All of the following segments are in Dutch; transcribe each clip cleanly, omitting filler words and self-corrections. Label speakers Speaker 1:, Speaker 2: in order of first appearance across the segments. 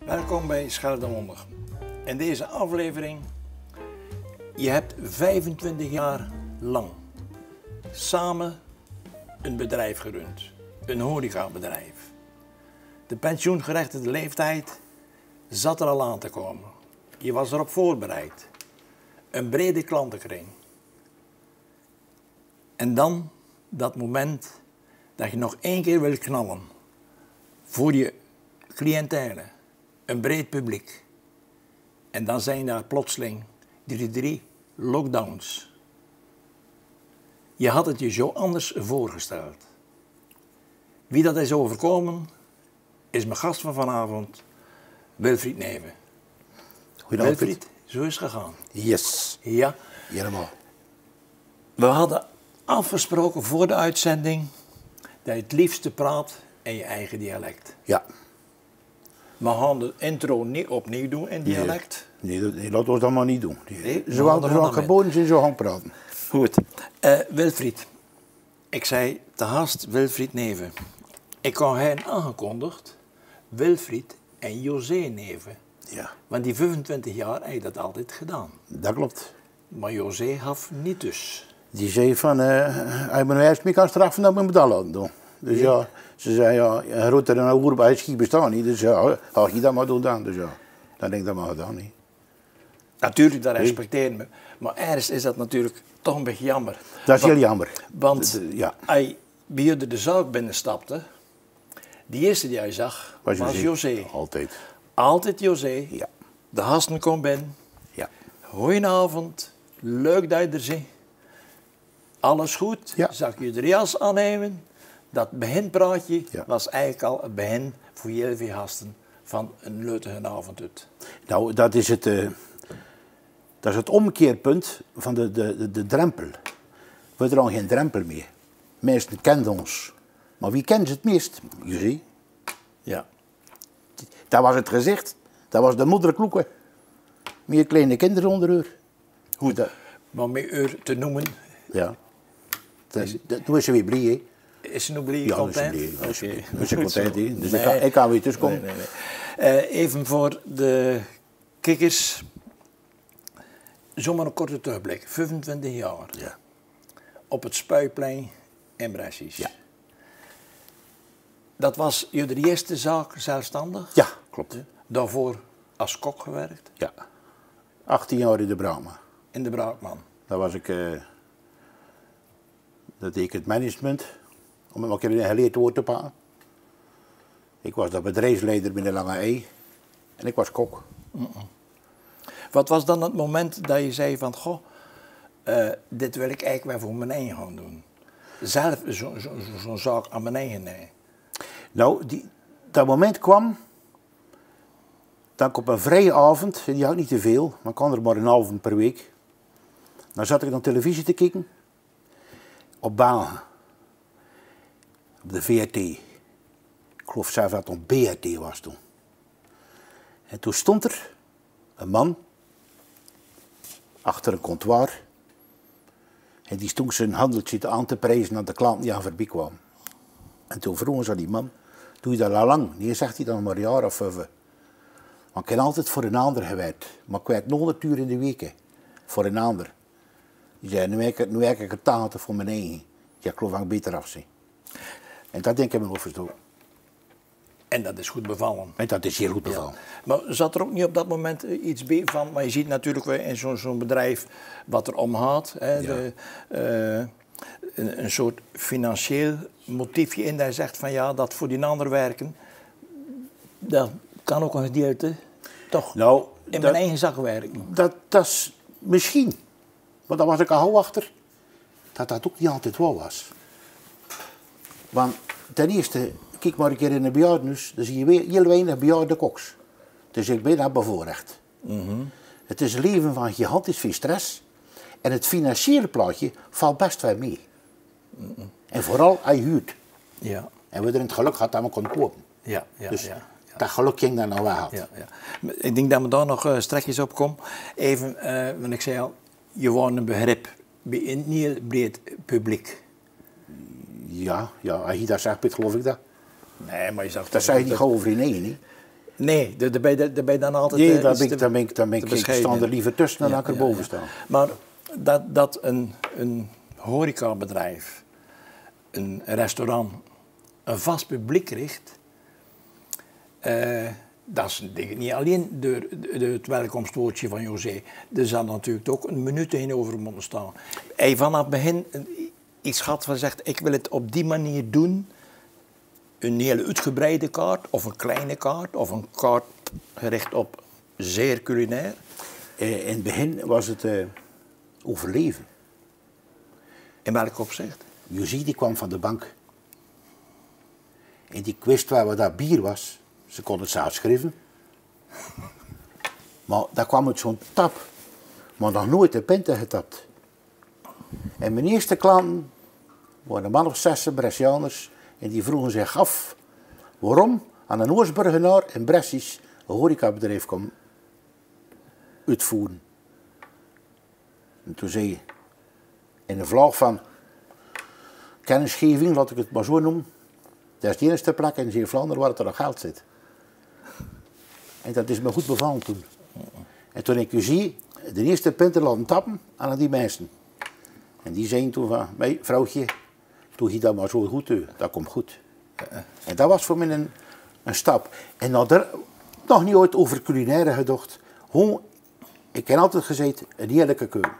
Speaker 1: Welkom bij Scheldewonder. In deze aflevering, je hebt 25 jaar lang samen een bedrijf gerund, een horecabedrijf. De pensioengerechtigde leeftijd zat er al aan te komen. Je was erop voorbereid. Een brede klantenkring. En dan dat moment dat je nog één keer wil knallen voor je cliëntele. Een breed publiek. En dan zijn daar plotseling drie lockdowns. Je had het je zo anders voorgesteld. Wie dat is overkomen, is mijn gast van vanavond, Wilfried Neven.
Speaker 2: Goedenavond.
Speaker 1: Wilfried, zo is het gegaan.
Speaker 2: Yes.
Speaker 1: Ja.
Speaker 2: Helemaal.
Speaker 1: We hadden afgesproken voor de uitzending dat je het liefste praat in je eigen dialect.
Speaker 2: Ja.
Speaker 1: We gaan de intro niet opnieuw doen in dialect.
Speaker 2: Nee, laten we dat maar niet doen.
Speaker 1: Nee,
Speaker 2: Ze waren geboren zijn zo gaan praten.
Speaker 1: Goed. Wilfried. Ik zei te gast Wilfried Neven. Ik had hen aangekondigd, Wilfried en José Neven.
Speaker 2: Ja.
Speaker 1: Want die 25 jaar heb je dat altijd gedaan.
Speaker 2: Dat klopt.
Speaker 1: Maar José gaf niet dus.
Speaker 2: Die zei van, hij moet eerst mee kan straffen, dan moet je dat laten doen. Dus ja, ze zei ja, een groter en een oer bij het schip bestaan niet. Dus ja, ga je dat maar doen dan. Dus ja, dan denk ik dat maar gedaan niet.
Speaker 1: Natuurlijk, dat respecteren we. Maar ergens is dat natuurlijk toch een beetje jammer.
Speaker 2: Dat is heel jammer.
Speaker 1: Want
Speaker 2: ja.
Speaker 1: hij bij jullie de zaak binnenstapte, die eerste die hij zag, was José.
Speaker 2: Altijd.
Speaker 1: Altijd José.
Speaker 2: Ja.
Speaker 1: De gasten komen binnen.
Speaker 2: Ja.
Speaker 1: Goedenavond, leuk dat je er bent. Alles goed?
Speaker 2: Ja.
Speaker 1: Zag je de jas aannemen? Dat beginpraatje was eigenlijk al het begin voor jullie vier gasten van een leutige avond uit.
Speaker 2: Nou, dat is het omkeerpunt van de drempel. We hebben geen drempel meer. Mensen kennen ons. Maar wie kent ze het meest? José.
Speaker 1: Ja.
Speaker 2: Dat was het gezicht. Dat was de moederkloeken. Meer kleine kinderen onder haar.
Speaker 1: Goed, maar met u te noemen.
Speaker 2: Ja. Toen is ze weer blij, hè?
Speaker 1: Is ze nog blij?
Speaker 2: Ja,
Speaker 1: content?
Speaker 2: is ze blij.
Speaker 1: Okay.
Speaker 2: Is ze content, hè? Dus
Speaker 1: nee.
Speaker 2: ik kan weer tussenkomen.
Speaker 1: Nee. Even voor de kijkers. Zomaar een korte terugblik. 25 jaar.
Speaker 2: Ja.
Speaker 1: Op het Spuiplein in Brescies.
Speaker 2: Ja.
Speaker 1: Dat was jullie eerste zaak zelfstandig?
Speaker 2: Ja, klopt.
Speaker 1: Daarvoor als kok gewerkt?
Speaker 2: Ja. 18 jaar in de Brahma.
Speaker 1: In de Braakman.
Speaker 2: Daar was ik... dat deed ik het management. Om een keer een geleerd woord te pakken. Ik was de bedrijfsleider binnen Lange E. En ik was kok.
Speaker 1: Wat was dan het moment dat je zei van... Goh, dit wil ik eigenlijk wel voor mijn eigen gaan doen. Zelf zo'n zaak aan mijn eigen nemen.
Speaker 2: Nou, dat moment kwam... dat ik op een vrije avond... die had niet te veel, maar ik kan er maar een avond per week... dan zat ik naar televisie te kijken... op Baan. Op de VRT. Ik geloof zelf dat het op BRT was toen. En toen stond er een man achter een comptoir. En die stond zijn handeltje aan te prijzen aan de klant die aan voorbij kwam. En toen vroegen ze aan die man, doe je dat al lang? Nee, zegt hij dan maar een jaar of 5. Want ik heb altijd voor een ander gewerkt. Maar ik werk 100 uur in de week. Hè, voor een ander. Die zei, nu werk ik het taten voor mijn eigen. Ja, ik geloof dat ik beter af zie. En dat denk ik me nog verstoken.
Speaker 1: En dat is goed bevallen.
Speaker 2: En dat is heel goed bevallen.
Speaker 1: Ja. Maar zat er ook niet op dat moment iets bij van... Maar je ziet natuurlijk weer in zo'n bedrijf wat er omgaat. Hè,
Speaker 2: Ja.
Speaker 1: Een soort financieel motiefje in. Dat je zegt van ja, dat voor die ander werken... Dat kan ook een gedeelte toch
Speaker 2: Nou,
Speaker 1: in mijn eigen zak werken.
Speaker 2: Dat is misschien. Maar daar was ik al achter. Dat dat ook niet altijd wel was. Want ten eerste, kijk maar een keer in een bejaardenhuis, dan zie je weer heel weinig bejaarde koks. Dus ik ben daar bevoorrecht. Het is een leven van gigantisch veel stress. En het financiële plaatje valt best wel mee. En vooral als je huurt.
Speaker 1: Ja.
Speaker 2: En we hebben het geluk gehad dat we konden kopen.
Speaker 1: Ja.
Speaker 2: Dus dat geluk ging daar nou wel uit.
Speaker 1: Ja. Ik denk dat we daar nog strekjes op komen. Even, want ik zei al, je wordt een begrip bij een heel breed publiek.
Speaker 2: Ja, als je dat zegt, geloof ik dat.
Speaker 1: Nee, maar je zag
Speaker 2: Dat zei je niet gewoon over in één, hè?
Speaker 1: Nee, daar ben je dan altijd...
Speaker 2: Nee, dan ben ik
Speaker 1: bescheiden.
Speaker 2: staan er liever tussen dan dat ik erboven sta.
Speaker 1: Maar dat een horecabedrijf, een restaurant, een vast publiek richt... dat is denk ik niet alleen door het welkomstwoordje van José. Er zal natuurlijk ook een minuut tegenover moeten staan. Hij vanaf het begin iets had van zegt, ik wil het op die manier doen. Een hele uitgebreide kaart, of een kleine kaart, of een kaart gericht op zeer culinair.
Speaker 2: In het begin was het overleven.
Speaker 1: In welk opzicht?
Speaker 2: José die kwam van de bank. En die wist waar dat bier was. Ze kon het zelf schrijven. Maar daar kwam het zo'n tap. Maar nog nooit de pinten getapt. En mijn eerste klanten waren een man of 6 Brescianers. En die vroegen zich af waarom aan een Oorsburgenaar in Brescies een horecabedrijf kwam uitvoeren. En toen zei hij, in een vlaag van kennisgeving, laat ik het maar zo noemen, dat is de enige plek in Zeeuw-Vlaanderen waar het er nog geld zit. En dat is me goed bevallen toen. En toen ik zie de eerste pinten laten tappen aan die mensen. En die zeiden toen van, mij vrouwtje, doe je dat maar zo goed, dat komt goed. En dat was voor mij een stap. En nog niet ooit over culinaire gedacht. Gewoon, ik heb altijd gezegd, een heerlijke keuken.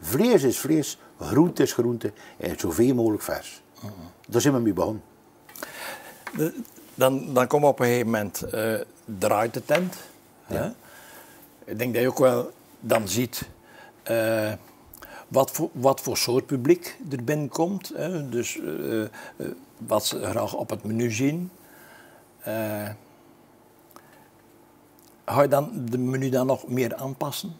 Speaker 2: Vlees is vlees, groente is groente en zoveel mogelijk vers. Daar zijn we mee begonnen.
Speaker 1: Dan kom op een gegeven moment, draait de tent. Ja. Hè? Ik denk dat je ook wel dan ziet wat voor soort publiek er binnenkomt. Hè? Dus wat ze graag op het menu zien. Ga je dan de menu dan nog meer aanpassen?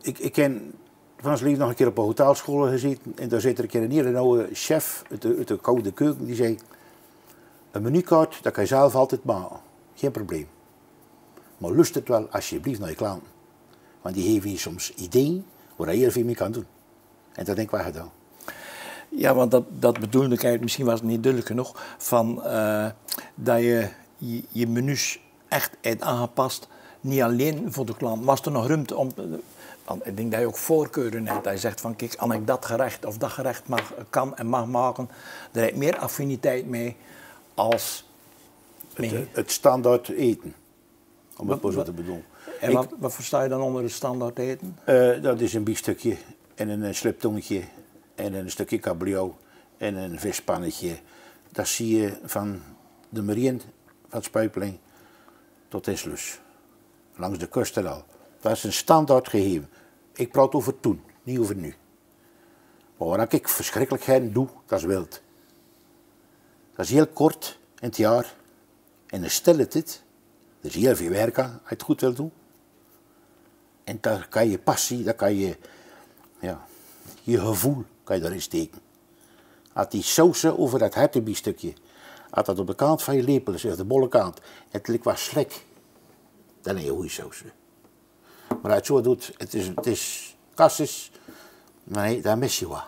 Speaker 2: Ik ken van zijn leven nog een keer op een hotelschool gezeten. En daar zit er een keer een hele oude chef uit de koude keuken. Die zei, een menukaart, dat kan je zelf altijd maken. Geen probleem. Maar lust het wel alsjeblieft naar je klanten. Want die geven je soms ideeën waar je heel veel mee kan doen. En dat denk ik wel gedaan.
Speaker 1: Ja, want dat bedoelde ik eigenlijk, misschien was het niet duidelijk genoeg, van dat je menus echt hebt aangepast, niet alleen voor de klant. Was er nog ruimte om, want ik denk dat je ook voorkeuren hebt, dat je zegt van kijk, als ik dat gerecht of dat gerecht kan en mag maken, daar heb ik meer affiniteit mee als...
Speaker 2: Het standaard eten, om het maar zo te bedoelen.
Speaker 1: En wat versta je dan onder het standaard eten?
Speaker 2: Dat is een biefstukje en een sliptongetje en een stukje kabeljauw en een vispannetje. Dat zie je van de Marien, van Spuipeling tot Islus. Langs de kust en al. Dat is een standaard gegeven. Ik praat over toen, niet over nu. Maar wat ik verschrikkelijkheden doe, dat is wild. Dat is heel kort in het jaar. En een stille tijd. Er is heel veel werk aan, als je het goed wil doen. En daar kan je passie, daar kan je, ja, je gevoel kan je daarin steken. Als die sausen over dat hertenbiefstukje, als dat op de kant van je lepel is, of de bolle kant, het lijkt wat slik, dan heb je goede sausen. Maar als je het zo doet, het is kassis, nee, dan mis je wat.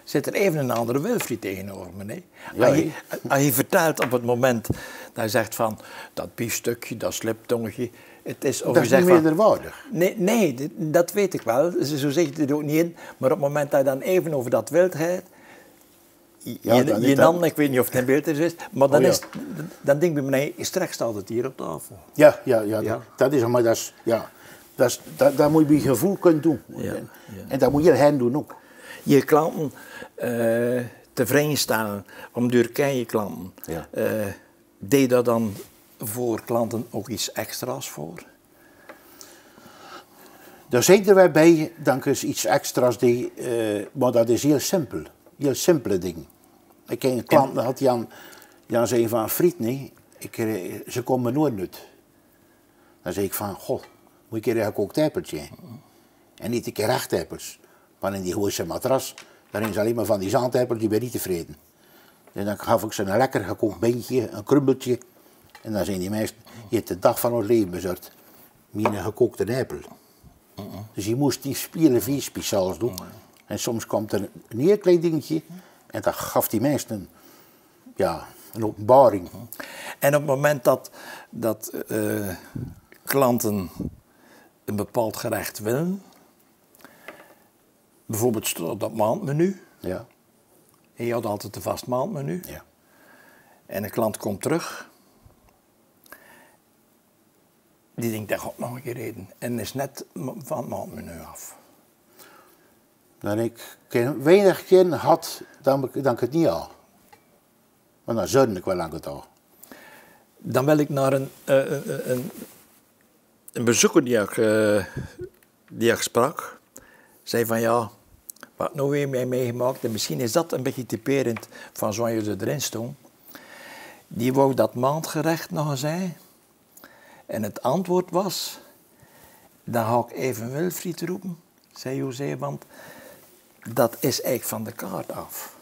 Speaker 1: Zit er even een andere Wilfried tegenover me, nee?
Speaker 2: Ja,
Speaker 1: als je vertelt op het moment dat je zegt van dat biefstukje, dat sliptongetje, het is... Of
Speaker 2: dat
Speaker 1: je
Speaker 2: is niet
Speaker 1: zegt
Speaker 2: meerderwaardig.
Speaker 1: Nee, dat weet ik wel, zo zeg je het ook niet in. Maar op het moment dat je dan even over dat wildheid, je dan, ik weet niet of het in beeld is, maar dan, dan denk ik bij mij, straks staat het hier op tafel.
Speaker 2: Ja. Dat is, maar dat moet je bij gevoel kunnen doen.
Speaker 1: Ja.
Speaker 2: En dat moet je hen doen ook.
Speaker 1: Je klanten tevreden stellen, om duur ken je klanten.
Speaker 2: Ja.
Speaker 1: Deed je daar dan voor klanten ook iets extra's voor?
Speaker 2: Daar zijn er wel bij, dank eens iets extra's, maar dat is heel simpel. Heel simpele dingen. Ik ken een klant, dat had Jan zei van, friet, nee, ze komen nooit uit. Dan zei ik van, goh, moet ik een gekookt appeltje? En niet een keer rechtappels. Want in die Gooise matras, daar is alleen maar van die zandappels, die ben niet tevreden. En dan gaf ik ze een lekker gekookt beentje, een krumbeltje. En dan zijn die meesten, je hebt de dag van ons leven bezorgd met een gekookte appel. Dus je moest die spieren vies speciaals doen. En soms komt er een heel klein dingetje en dat gaf die meesten, ja, Een openbaring.
Speaker 1: En op het moment dat klanten een bepaald gerecht willen, bijvoorbeeld stond dat maandmenu,
Speaker 2: Ja.
Speaker 1: en je had altijd een vast maandmenu,
Speaker 2: Ja.
Speaker 1: en een klant komt terug, die denkt, dat gaat nog een keer eten, en is net van het maandmenu af.
Speaker 2: Dan ik weinig keer had, dan ik het niet al. Maar dan zou ik wel lang het al.
Speaker 1: Dan wil ik naar een bezoeker die ik sprak, zei van ja, wat nou weer mee meegemaakt, en misschien is dat een beetje typerend van zoals je erin stond. Die wou dat maandgerecht nog eens zijn. En het antwoord was, dan ga ik even Wilfried roepen, zei José, want dat is eigenlijk van de kaart af.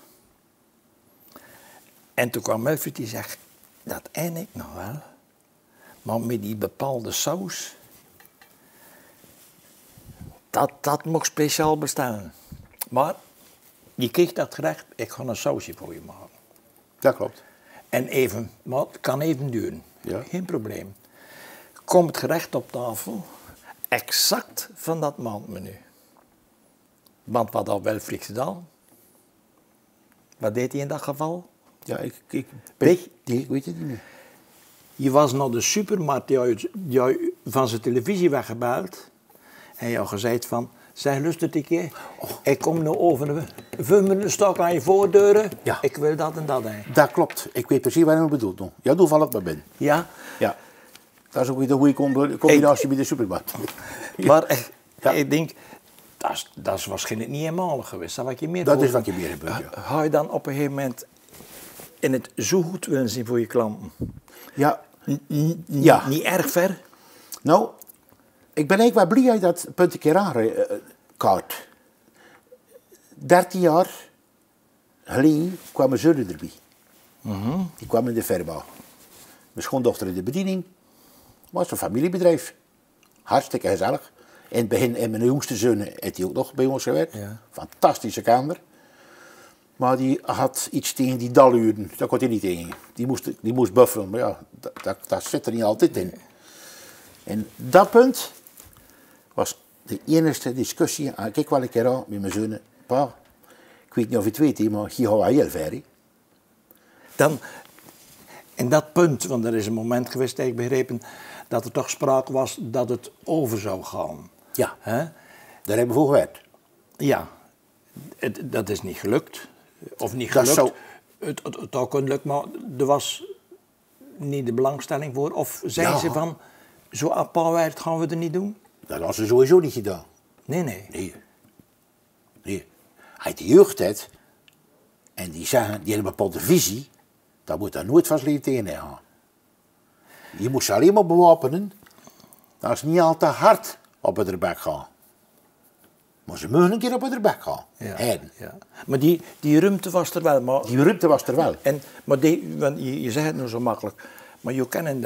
Speaker 1: En toen kwam Wilfried die zegt, dat ein ik nog wel, maar met die bepaalde saus, dat mocht speciaal bestaan. Maar je kreeg dat gerecht, ik ga een sausje voor je maken.
Speaker 2: Dat klopt.
Speaker 1: En even, maar het kan even duren,
Speaker 2: Ja.
Speaker 1: geen probleem. Komt het gerecht op tafel, exact van dat maandmenu. Want wat had Wilfried gedaan? Wat deed hij in dat geval?
Speaker 2: Ja, ik
Speaker 1: Weet-
Speaker 2: weet het niet meer.
Speaker 1: Je was naar de supermarkt, die had van zijn televisie weggebeld. En je had gezegd van, zeg lust het een keer. Ik kom nu over 5 minuten stok aan je voordeuren.
Speaker 2: Ja.
Speaker 1: Ik wil dat en dat. Hè.
Speaker 2: Dat klopt. Ik weet precies wat je bedoelt. Nou. Ja, doe het maar binnen.
Speaker 1: Ja,
Speaker 2: Ja. Dat is ook weer een goede combinatie bij de supermarkt.
Speaker 1: maar echt,
Speaker 2: Ja.
Speaker 1: ik denk, dat is waarschijnlijk niet eenmalig geweest. Dat, wat je meer
Speaker 2: Dat
Speaker 1: voor-
Speaker 2: is wat je meer gebeurt, ja.
Speaker 1: Ga je dan op een gegeven moment in het zo goed willen zien voor je klanten?
Speaker 2: Ja.
Speaker 1: Ja. Niet erg ver?
Speaker 2: Nou, ik ben eigenlijk wel blij uit dat punt keer kaart. 13 jaar geleden kwam mijn zoon erbij. Die kwam in de firma. Mijn schoondochter in de bediening. Was een familiebedrijf. Hartstikke gezellig. In het begin, en mijn jongste zoon heeft hij ook nog bij ons gewerkt.
Speaker 1: Ja.
Speaker 2: Fantastische kamer. Maar die had iets tegen die daluren. Daar kon hij niet tegen. Die moest buffelen. Maar ja, dat zit er niet altijd in. En dat punt was de enige discussie. Kijk wel een keer aan met mijn zoon. Pa, ik weet niet of je het weet, maar hier gaan we heel ver. Hè.
Speaker 1: Dan, in dat punt, want er is een moment geweest, heb ik begrepen, dat er toch sprake was dat het over zou gaan.
Speaker 2: Ja,
Speaker 1: Hè?
Speaker 2: daar hebben we voor gewerkt.
Speaker 1: Ja, dat is niet gelukt. Of niet
Speaker 2: Dat
Speaker 1: gelukt.
Speaker 2: zou-
Speaker 1: Het had kunnen lukken, maar er was niet de belangstelling voor. Of zeiden
Speaker 2: Ja.
Speaker 1: ze van, zo apart gaan we er niet doen?
Speaker 2: Dat hadden ze sowieso niet gedaan.
Speaker 1: Nee, nee.
Speaker 2: Nee. Uit de jeugd hebt, en die zeggen, die hebben een bepaalde visie, dan moet daar nooit van zijn leven tegen gaan. Je moet ze alleen maar bewapenen, dat ze niet al te hard op het bek gaan. Maar ze mogen een keer op het bek gaan.
Speaker 1: Ja,
Speaker 2: En
Speaker 1: ja. Maar die ruimte was er wel. Maar,
Speaker 2: die ruimte was er wel.
Speaker 1: maar want je zegt het nou zo makkelijk, maar je kent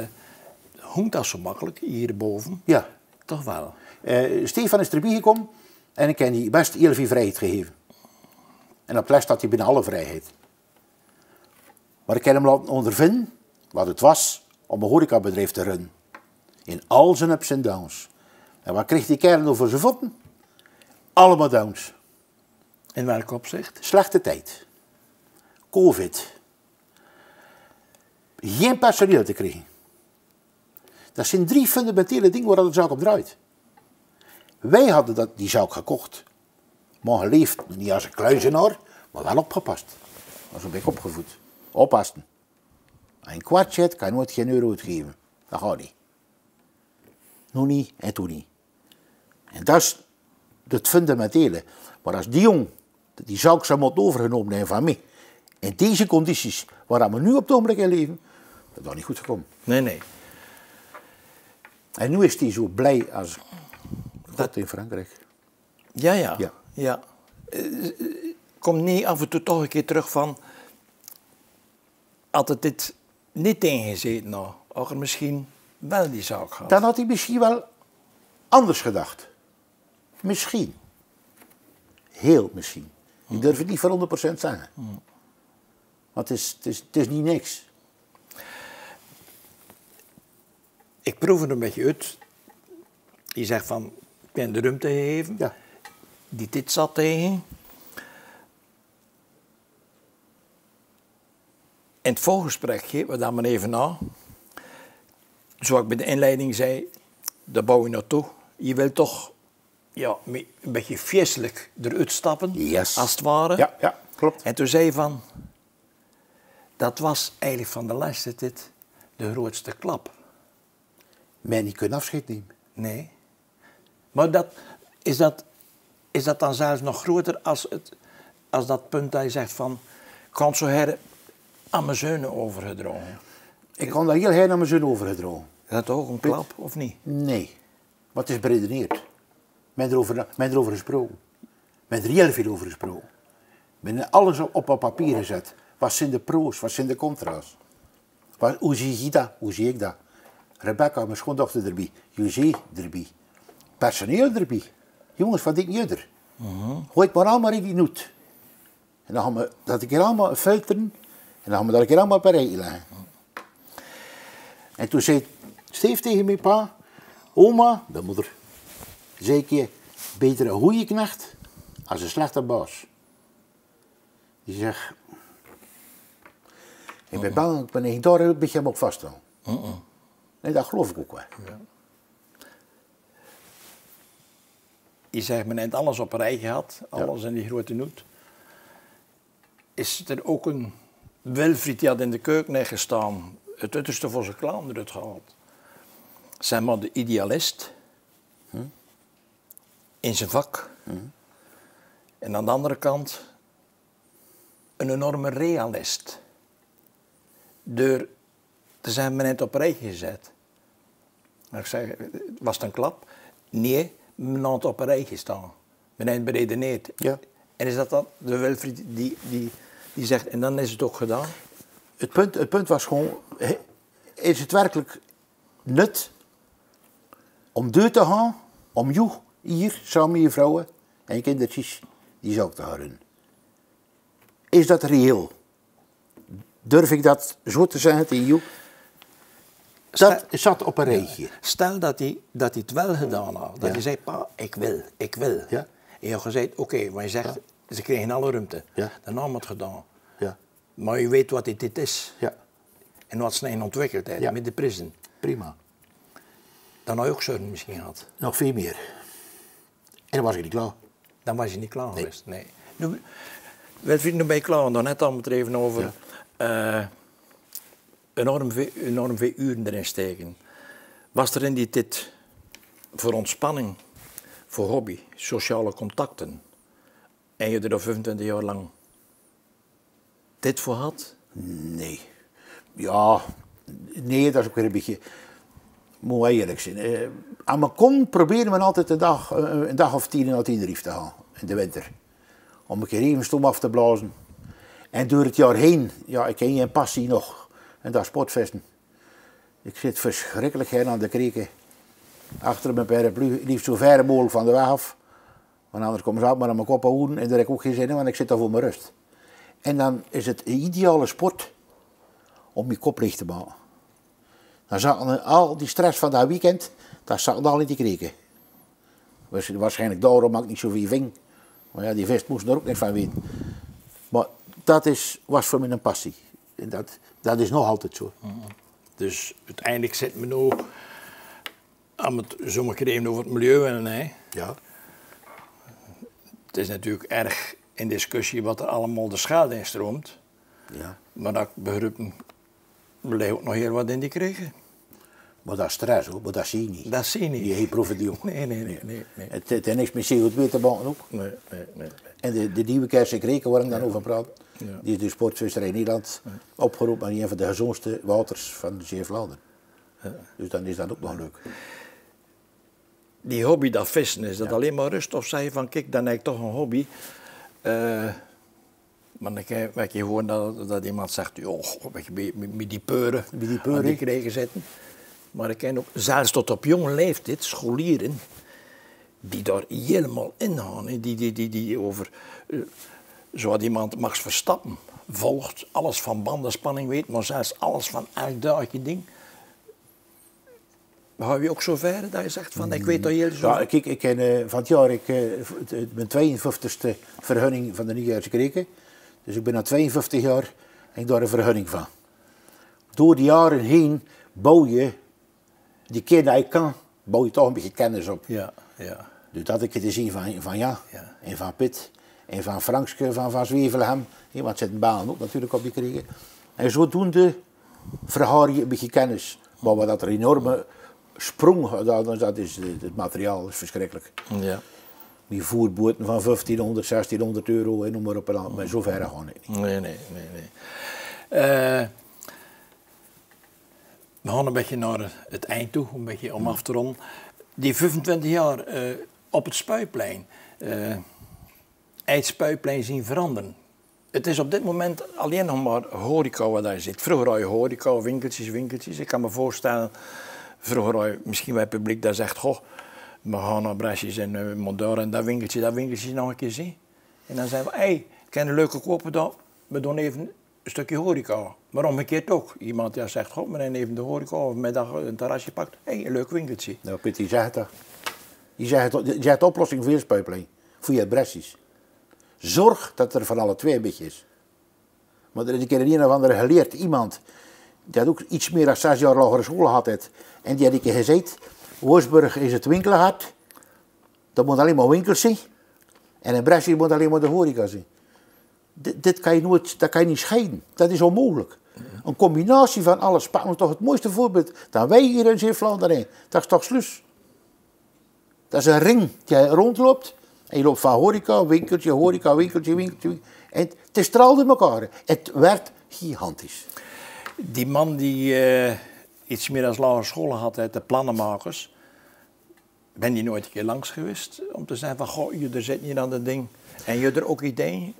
Speaker 1: hongt dat zo makkelijk, hierboven?
Speaker 2: Ja.
Speaker 1: Toch wel.
Speaker 2: Stefan is erbij gekomen en ik heb die best heel veel vrijheid gegeven. En op les staat hij binnen alle vrijheid. Maar ik heb hem laten ondervinden wat het was om een horecabedrijf te runnen. In al zijn ups en downs. En wat kreeg die kerel over zijn voeten? Allemaal downs.
Speaker 1: In welk opzicht?
Speaker 2: Slechte tijd. Covid. Geen personeel te krijgen. Dat zijn 3 fundamentele dingen waar de zaak op draait. Wij hadden die zaak gekocht. Maar geleefd, niet als een kluizenaar, maar wel opgepast. Als een beetje opgevoed. Oppassen. Als je een kwartje hebt, kan je nooit geen euro uitgeven. Dat gaat niet. Nu niet en toen niet. En dat is het fundamentele. Maar als die jong die zaak zou moeten overgenomen hebben van mij, in deze condities waar we nu op het ogenblik in leven, dat is niet goed gekomen.
Speaker 1: Nee, nee.
Speaker 2: En nu is hij zo blij als God in Frankrijk.
Speaker 1: Ja, ja.
Speaker 2: Ja.
Speaker 1: ja. Komt niet af en toe toch een keer terug van, had het dit niet ingezeten nou, had er misschien wel die zaak gehad.
Speaker 2: Dan had hij misschien wel anders gedacht. Misschien. Heel misschien. Ik durf het niet voor 100% zeggen. Want het is niet niks.
Speaker 1: ik proef er een beetje uit. Die zegt van, ik ben de ruimte gegeven.
Speaker 2: Ja.
Speaker 1: Die dit zat tegen. In het voorgesprek geven we dat maar even na. Zoals ik bij de inleiding zei, daar bouw je naartoe. Je wil toch ja, een beetje feestelijk eruit stappen,
Speaker 2: Yes.
Speaker 1: als het ware.
Speaker 2: Ja, ja, klopt.
Speaker 1: En toen zei hij van, dat was eigenlijk van de laatste dit de grootste klap.
Speaker 2: Men niet kunnen afscheid nemen.
Speaker 1: Nee. Maar is dat dan zelfs nog groter als dat punt dat je zegt van, ik kan zo her aan mijn zonen overgedragen.
Speaker 2: Ik kan daar heel heen aan mijn zoon overgedragen.
Speaker 1: Is dat ook een klap, of niet?
Speaker 2: Nee, maar het is beredeneerd. Men erover gesproken. Men er heel veel over gesproken. Men heeft alles op papier gezet. Wat zijn de pro's, wat zijn de contra's? Hoe zie je dat, hoe zie ik dat? Rebecca, mijn schoondochter erbij. José erbij. Personeel erbij. Jongens, wat ik niet er. Gooi maar allemaal in die noot. En dan gaan we dat een keer allemaal filteren. En dan gaan we dat een keer allemaal op een rijtje leggen. En toen zei Steve tegen mijn pa, oma, de moeder, zei ik je, beter een goede knecht als een slechte baas. Die zegt, ik ben bang, ik ben niet daar een beetje op vasthouden. Nee, dat geloof ik ook wel.
Speaker 1: Ja. Je zegt, men heeft alles op een rij gehad, alles in die grote noot. Is er ook een Wilfried die had in de keuken gestaan, het uiterste voor zijn klant eruit gehaald. Zeg maar de idealist in zijn vak. En aan de andere kant een enorme realist. Door te zijn men het op rij gezet. Maar ik zeg, was het een klap? Nee, men had op een rij gestaan. Men heeft beredeneerd.
Speaker 2: Ja.
Speaker 1: En is dat de Wilfried die zegt, en dan is het ook gedaan?
Speaker 2: Het punt was gewoon, is het werkelijk nut om deur te gaan, om jou hier, samen met je vrouwen en je kindertjes, die zaak te houden? Is dat reëel? Durf ik dat zo te zeggen tegen jou? Dat zat op een rijtje.
Speaker 1: Stel dat hij het wel gedaan had. Dat hij zei, pa, ik wil.
Speaker 2: Ja.
Speaker 1: En je had gezegd, oké, maar je zegt, ze kregen alle ruimte.
Speaker 2: Ja.
Speaker 1: Dan had het gedaan.
Speaker 2: Ja.
Speaker 1: Maar je weet wat dit is.
Speaker 2: Ja.
Speaker 1: En wat ze in ontwikkeld hebben
Speaker 2: Ja.
Speaker 1: met de prison.
Speaker 2: Prima.
Speaker 1: Dan had je ook zorgen misschien gehad.
Speaker 2: Nog veel meer. En dan was ik niet klaar.
Speaker 1: Dan was je niet klaar geweest. Nee. Nu, Wilfried, nu ben je klaar. Dan net al het er even over. Enorm veel uren erin steken. Was er in die tijd voor ontspanning, voor hobby, sociale contacten, en je er 25 jaar lang dit voor had?
Speaker 2: Nee. Ja, nee, dat is ook weer een beetje... Moet wel eerlijk zijn. Aan mijn kon probeerde men altijd een dag of 10 naar Tenerife te gaan. In de winter. Om een keer even stom af te blazen. En door het jaar heen, ja, ik ken je een passie nog. En dat sportvesten. Ik zit verschrikkelijk heen aan de krieken. Achter mijn paraplu, liefst zo ver mogelijk van de weg af. Want anders komen ze altijd maar aan mijn kop houden. En daar heb ik ook geen zin in, want ik zit daar voor mijn rust. En dan is het een ideale sport om je kop licht te maken. Dan zat al die stress van dat weekend, dat zat al in die krieken. Waarschijnlijk daarom maak ik niet zoveel ving. Maar ja, die vest moest er ook niks van weten. Maar dat was voor mij een passie. En dat is nog altijd zo.
Speaker 1: Dus uiteindelijk zit men ook aan het zo'n keer even over het milieu en hè.
Speaker 2: Ja.
Speaker 1: Het is natuurlijk erg in discussie wat er allemaal de schade in stroomt.
Speaker 2: Ja.
Speaker 1: Maar dat begrijpen, we liggen ook nog heel wat in die kregen.
Speaker 2: Maar dat is stress hoor, maar dat zie je niet.
Speaker 1: Dat zie je niet.
Speaker 2: Die heeft profiteert ook.
Speaker 1: Nee.
Speaker 2: Het heeft niks met CO2 te maken ook.
Speaker 1: Nee.
Speaker 2: En de nieuwe kerst en kreken waar ik dan over praat,
Speaker 1: Ja.
Speaker 2: die is de Sportvisserij Nederland opgeroepen aan een van de gezondste waters van de Zeeuws-Vlaanderen. Dus dan is dat ook nog leuk.
Speaker 1: Die hobby, dat vissen, is dat alleen maar rust? Of zei je van, kijk, dan heb ik toch een hobby. Maar dan krijg je gewoon dat iemand zegt, joh, met die peuren aan die kregen zitten. Maar ik ken ook, zelfs tot op jonge leeftijd, scholieren, die daar helemaal in gaan. Hè. Die over, zo had iemand Max Verstappen volgt, alles van bandenspanning weet, maar zelfs alles van elk dagje ding. hou je ook zo ver dat je zegt van, ik weet dat heel zo...
Speaker 2: Ja, kijk, ik ken van het jaar, mijn 52e vergunning van de Nieuwjaarse Kreken. Dus ik ben na 52 jaar en ik daar een vergunning van. Door de jaren heen bouw je, die keer dat je kan, bouw je toch een beetje kennis op.
Speaker 1: Ja, ja.
Speaker 2: Dus dat ik het te zien van ja, en van Piet, en van Frankske, van Zwevelhem. Ja, want zit een baan ook natuurlijk op die kregen. En zodoende vergaar je een beetje kennis. Maar wat dat er enorme sprong, dat is, het materiaal is verschrikkelijk.
Speaker 1: Ja.
Speaker 2: Die voerboten van 1500, 1600 euro en noem maar op en aan. Maar zo ver gaan ik niet.
Speaker 1: Nee. We gaan een beetje naar het eind toe, een beetje om af te ronden. Die 25 jaar op het Spuiplein, het Spuiplein zien veranderen. Het is op dit moment alleen nog maar horeca waar daar zit. Vroeger had je horeca, winkeltjes. Ik kan me voorstellen, vroeger had je misschien bij het publiek dat zegt, goh, we gaan naar Bresjes en Mondeur en dat winkeltje nog een keer zien. En dan zeggen we, ik ken een leuke kopen dan, we doen even een stukje horeca. Maar omgekeerd ook. Iemand die zegt, goh, men even de horeca of middag een terrasje pakt. Een leuk winkeltje.
Speaker 2: Nou Piet, die zegt dat. Die zegt de oplossing voor je Spuiplein. Voor je Bresjes. Zorg dat er van alle twee een beetje is. Maar er is een keer een of andere geleerd iemand, die had ook iets meer dan 6 jaar lagere school gehad heeft. En die had een keer gezegd, Wolfsburg is het winkelhart, dat moet alleen maar winkels zijn. En in Brescia moet alleen maar de horeca zijn. Dat kan je niet scheiden. Dat is onmogelijk. Een combinatie van alles. Pak me toch het mooiste voorbeeld dat wij hier in Zeeuws-Vlaanderen. Dat is toch Sluis. Dat is een ring die rondloopt. En je loopt van horeca, winkeltje. En het straalde elkaar. Het werd gigantisch.
Speaker 1: Die man die iets meer dan lagere school had, de plannenmakers. Ben je nooit een keer langs geweest om te zeggen van, goh, er zit hier aan dat ding. En je er ook ideeën?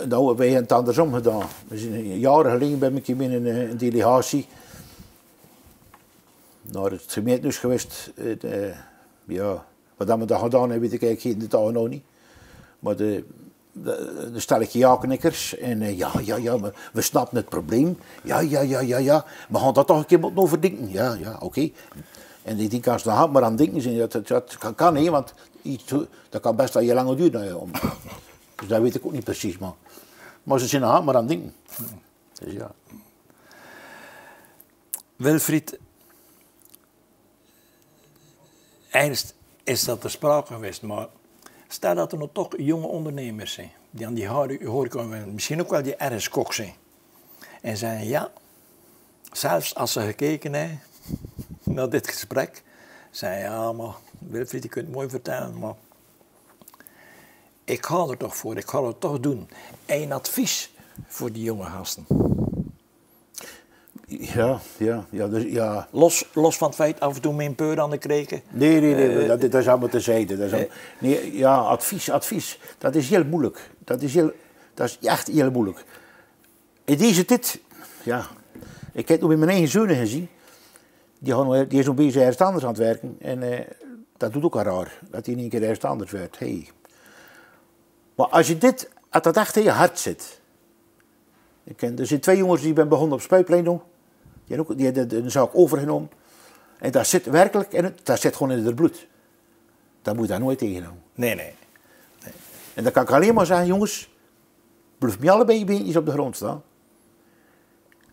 Speaker 2: Nou, wij hebben het andersom gedaan. We zijn jaren geleden ben ik hier in een delegatie naar het gemeentehuis geweest. Ja, wat we daar gedaan hebben, weet ik eigenlijk in de taal nog niet. Maar de stelletje ja-knikkers. En we snappen het probleem. Ja. We gaan dat toch een keer moeten overdenken. Ja, oké. En die kan ze dan maar aan denken zijn. Dat kan niet, want dat kan best wel heel lang duren. Dus dat weet ik ook niet precies. Maar ze zijn er maar aan denken. Dus ja.
Speaker 1: Wilfried, eigenlijk is dat ter sprake geweest, maar stel dat er nog toch jonge ondernemers zijn, die aan die horeca, misschien ook wel die ergens kok zijn, en zeggen ja, zelfs als ze gekeken hebben naar dit gesprek, zeggen ja, maar Wilfried, je kunt het mooi vertellen, maar ik ga er toch voor, ik ga het toch doen. Een advies voor die jonge gasten.
Speaker 2: Ja.
Speaker 1: Los van het feit af en toe mijn peur aan de kreken.
Speaker 2: Nee, dat is allemaal terzijde. Advies. Dat is heel moeilijk. Dat is echt heel moeilijk. In deze tijd, ja. Ik heb het nog met mijn eigen zonen gezien. Die is nog bezig ergens anders aan het werken. En dat doet ook al raar. Dat hij in één keer ergens anders werd. Hey. Maar als dat echt in je hart zit. Er zijn 2 jongens die ben begonnen op Spuiplein doen. Die hebben een zaak overgenomen. En dat zit werkelijk dat zit gewoon in het bloed. Dat moet je daar nooit tegenhouden.
Speaker 1: Nee.
Speaker 2: En dan kan ik alleen maar zeggen, jongens, blijf me allebei je beentjes op de grond staan.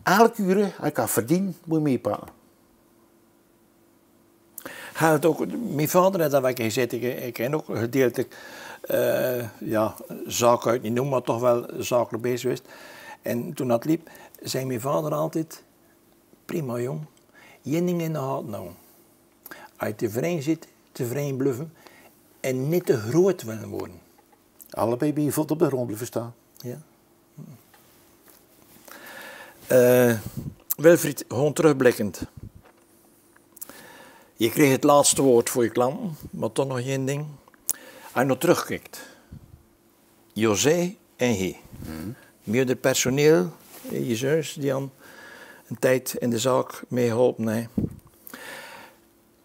Speaker 2: Elke uur, als ik kan verdienen, moet je meepakken.
Speaker 1: Gaat het ook, mijn vader had dat wat gezegd, ik ken ook gedeeltelijk zaken uit niet noemen, maar toch wel zakelijk bezig geweest. En toen dat liep, zei mijn vader altijd, prima jong, je ding in de hand nou. Als je tevreden zit, tevreden blijven en niet te groot willen worden.
Speaker 2: Allebei ben je voet op de grond blijven staan.
Speaker 1: Ja. Wilfried, gewoon terugblikkend. Je kreeg het laatste woord voor je klanten, maar toch nog één ding. Als je nog terugkijkt, José en hij, meerdere personeel, je zus, die aan een tijd in de zaak meegeholpen hebben.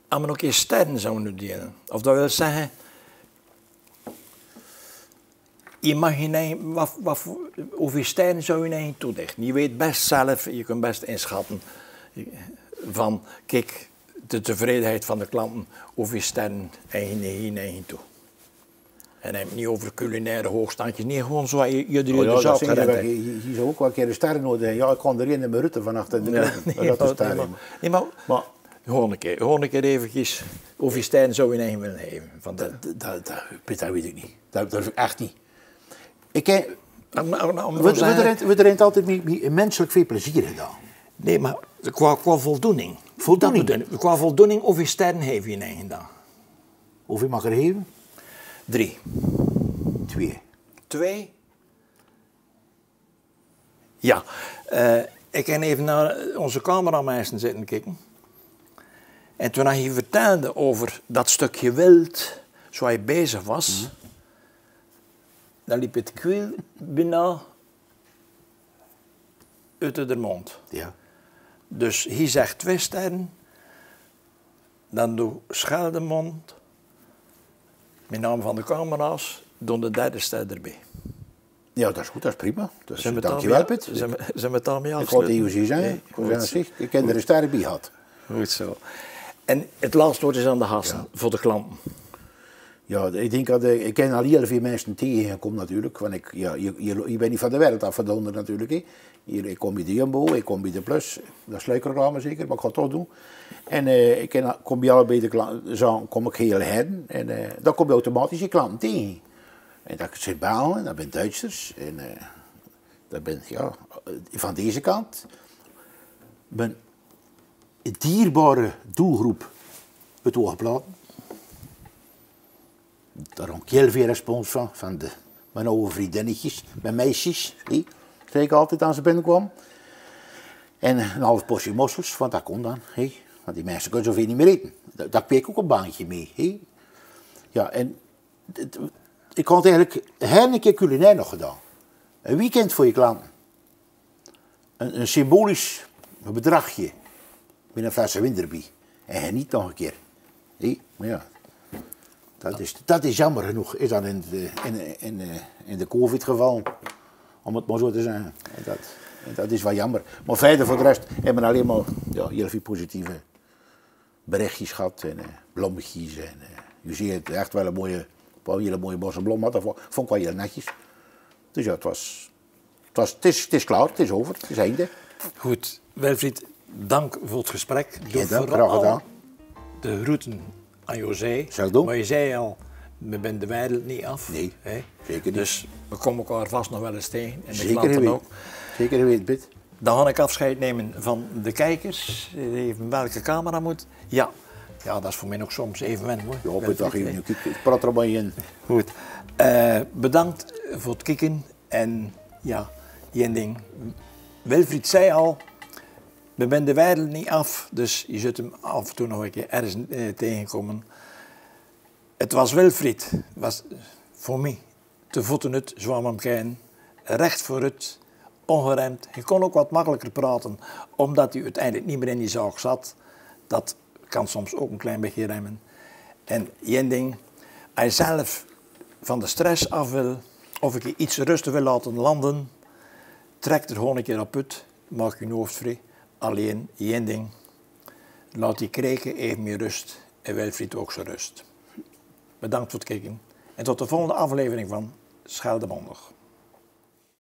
Speaker 1: Als we nog eens sterren zouden delen, of dat wil zeggen, je mag hoeveel sterren zou je eigen toedichten. Je weet best zelf, je kunt best inschatten van, kijk, de tevredenheid van de klanten over je sterren eigen toe. En hij heeft niet over culinaire hoogstandjes, niet gewoon zo je zaak gered.
Speaker 2: Je zou ook wel een keer een ster nodig hebben. Ja, ik kon erin in mijn rutte vanaf de
Speaker 1: nee, maar gewoon een keer eventjes over je sterren zou je eigen willen geven.
Speaker 2: Dat weet ik niet. Dat durf ik echt niet. Ik heb... We erin altijd met menselijk veel plezier gedaan.
Speaker 1: Nee, maar qua voldoening. Qua voldoening of je sterren geef je in eigen dag.
Speaker 2: Hoeveel mag er geven?
Speaker 1: 3.
Speaker 2: 2.
Speaker 1: 2? Ja. Ik heb even naar onze camerameester zitten kijken. En toen hij vertelde over dat stukje wild, zo hij bezig was, dan liep het kwiel bijna uit de mond.
Speaker 2: Ja.
Speaker 1: Dus hij zegt 2 sterren, dan doe Scheldemond, met naam van de camera's, doen de 3e ster erbij.
Speaker 2: Ja, dat is goed, dat is prima. Dus, dankjewel, Piet.
Speaker 1: Zijn we het daarmee
Speaker 2: afsluiten? Ik wou het EUC zijn. Ik heb er een ster bij gehad.
Speaker 1: Goed zo. En het laatste woord is aan de gasten, voor de klanten.
Speaker 2: Ja, ik denk dat ik ken al heel veel mensen tegengekomen natuurlijk. Want je bent niet van de wereld afgedonder natuurlijk. Hè. Hier, ik kom bij de Jumbo, ik kom bij de Plus. Dat is sluikreclame zeker, maar ik ga het toch doen. En ik kom bij allebei de klanten, zo kom ik heel heden. En dan kom je automatisch je klanten tegen. En dat zijn Belgen, dat zijn Duitsers. En dat ben van deze kant. Ben een dierbare doelgroep het oogplaten. Daar heb ik heel veel respons van mijn oude vriendinnetjes, mijn meisjes. Zei ik altijd als ze binnenkwam. En een half portie mossels, want dat kon dan. Want die mensen kunnen zoveel niet meer eten. Daar kreeg ik ook een baantje mee. Ja, en ik had eigenlijk een keer culinair nog gedaan. Een weekend voor je klanten. Een symbolisch bedragje. Met een fles Winterby. En geniet nog een keer. Maar ja, dat is jammer genoeg. Is dat in de COVID-geval. Om het maar zo te zeggen. En dat is wel jammer. Maar verder voor de rest hebben we alleen maar heel veel positieve berichtjes gehad. En blommetjes. En je ziet echt wel een hele mooie bossenblom. Dat vond ik wel heel netjes. Dus ja, het is klaar. Het is over. Het is einde.
Speaker 1: Goed. Wilfried, dank voor het gesprek.
Speaker 2: Graag gedaan.
Speaker 1: De groeten aan José. Maar je zei al, we zijn de wereld niet af.
Speaker 2: Nee, zeker niet.
Speaker 1: Dus we komen elkaar vast nog wel eens tegen. En de
Speaker 2: klanten
Speaker 1: ook.
Speaker 2: Zeker geweten, Piet.
Speaker 1: Dan ga ik afscheid nemen van de kijkers. Even welke camera moet. Ja, dat is voor mij nog soms even wennen hoor.
Speaker 2: Ja, op het dag even. Ik praat er maar in.
Speaker 1: Goed. Bedankt voor het kijken. En ja, één ding. Wilfried zei al, we zijn de wereld niet af. Dus je zult hem af en toe nog een keer ergens tegenkomen. Het was Wilfried. Was voor mij te voeten het, zwam hem kennen. Recht voor het. Ongeremd. Je kon ook wat makkelijker praten, omdat hij uiteindelijk niet meer in die zaak zat. Dat kan soms ook een klein beetje remmen. En één ding, als je zelf van de stress af wil, of ik je iets rustig wil laten landen, trek er gewoon een keer op uit, maak je hoofd vrij. Alleen één ding, laat die kreken even meer rust en Wilfried ook zijn rust. Bedankt voor het kijken en tot de volgende aflevering van Scheldemond.